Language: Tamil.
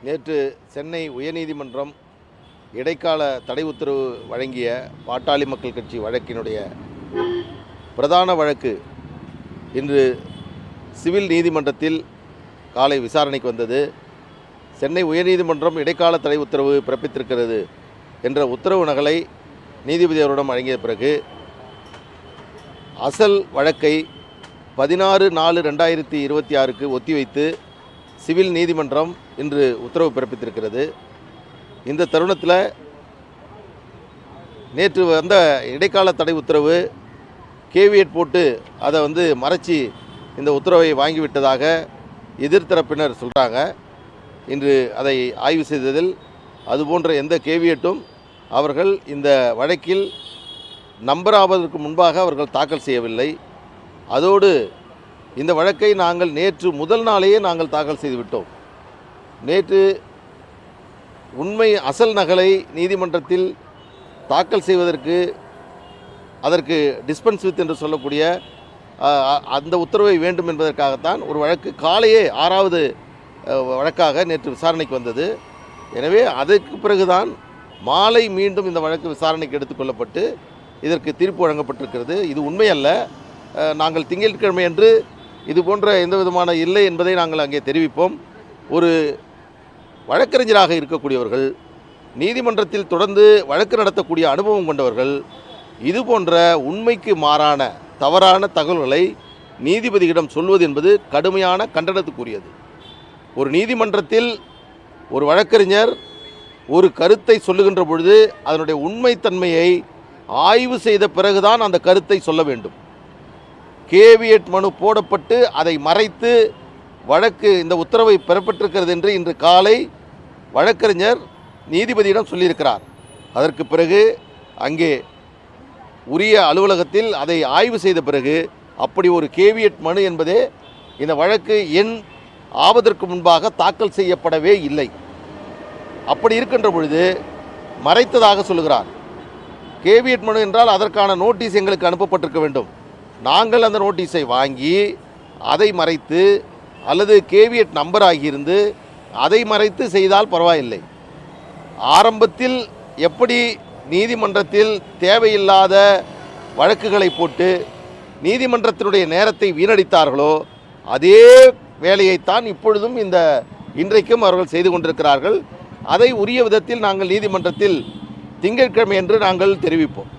நேற்று சென்னை உயர்நீதிமன்றம் இடைக்கால தடை உத்தரவு வழங்கிய பாட்டாளி மக்கள் கட்சி வழக்கினுடைய பிரதான வழக்கு இன்று சிவில் நீதிமன்றத்தில் காலை விசாரணைக்கு வந்தது. சென்னை உயர்நீதிமன்றம் இடைக்கால தடை உத்தரவு பிறப்பித்திருக்கிறது என்ற உத்தரவு நகலை நீதிபதி அவரிடம் வழங்கிய பிறகு அசல் வழக்கை 16/4/2026க்கு ஒத்திவைத்து சிவில் நீதிமன்றம் இன்று உத்தரவு பிறப்பித்திருக்கிறது. இந்த தருணத்தில் நேற்று வந்த இடைக்கால தடை உத்தரவு கேவியட் போட்டு அதை மறைச்சி இந்த உத்தரவை வாங்கிவிட்டதாக எதிர்த்தரப்பினர் சொல்கிறாங்க. இன்று அதை ஆய்வு செய்ததில் அதுபோன்ற எந்த கேவியட்டும் அவர்கள் இந்த வழக்கில் நம்பராவதற்கு முன்பாக அவர்கள் தாக்கல் செய்யவில்லை. அதோடு இந்த வழக்கை நாங்கள் நேற்று முதல் நாளையே நாங்கள் தாக்கல் செய்துவிட்டோம். நேற்று உண்மை அசல் நகலை நீதிமன்றத்தில் தாக்கல் செய்வதற்கு அதற்கு டிஸ்பென்ஸ் வித் என்று சொல்லக்கூடிய அந்த உத்தரவை வேண்டும் என்பதற்காகத்தான் ஒரு வழக்கு காலையே 6வது வழக்காக நேற்று விசாரணைக்கு வந்தது. எனவே அதற்கு பிறகுதான் மாலை மீண்டும் இந்த வழக்கு விசாரணைக்கு எடுத்துக்கொள்ளப்பட்டு இதற்கு தீர்ப்பு வழங்கப்பட்டிருக்கிறது. இது உண்மையல்ல. நாங்கள் திங்கட்கிழமை அன்று இது போன்ற எந்த விதமான இல்லை என்பதை நாங்கள் அங்கே தெரிவிப்போம். ஒரு வழக்கறிஞராக இருக்கக்கூடியவர்கள், நீதிமன்றத்தில் தொடர்ந்து வழக்கு நடத்தக்கூடிய அனுபவம் கொண்டவர்கள் இது போன்ற உண்மைக்கு மாறான தவறான தகவல்களை நீதிபதியிடம் சொல்வது என்பது கடுமையான கண்டனத்துக்குரியது. ஒரு நீதிமன்றத்தில் ஒரு வழக்கறிஞர் ஒரு கருத்தை சொல்லுகின்ற பொழுது அதனுடைய உண்மைத்தன்மையை ஆய்வு செய்த பிறகுதான் அந்த கருத்தை சொல்ல வேண்டும். கேவியட் மனு போடப்பட்டு அதை மறைத்து வழக்கு இந்த உத்தரவை பெறப்பட்டிருக்கிறது என்று இன்று காலை வழக்கறிஞர் நீதிபதியிடம் சொல்லியிருக்கிறார். அதற்கு பிறகு அங்கே உரிய அலுவலகத்தில் அதை ஆய்வு செய்த பிறகு அப்படி ஒரு கேவியட் மனு என்பதே இந்த வழக்கு எண் ஆவதற்கு முன்பாக தாக்கல் செய்யப்படவே இல்லை. அப்படி இருக்கின்ற பொழுது மறைத்ததாக சொல்லுகிறார். கேவியட் மனு என்றால் அதற்கான நோட்டீஸ் எங்களுக்கு அனுப்பப்பட்டிருக்க வேண்டும். நாங்கள் அந்த நோட்டீஸை வாங்கி அதை மறைத்து அல்லது கேவியட் நம்பர் ஆகியிருந்து அதை மறைத்து செய்தால் பரவாயில்லை. ஆரம்பத்தில் எப்படி நீதிமன்றத்தில் தேவையில்லாத வழக்குகளை போட்டு நீதிமன்றத்தினுடைய நேரத்தை வீணடித்தார்களோ அதே வேலையைத்தான் இப்பொழுதும் இன்றைக்கும் அவர்கள் செய்து கொண்டிருக்கிறார்கள். அதை உரிய விதத்தில் நாங்கள் நீதிமன்றத்தில் திங்கட்கிழமை என்று நாங்கள் தெரிவிப்போம்.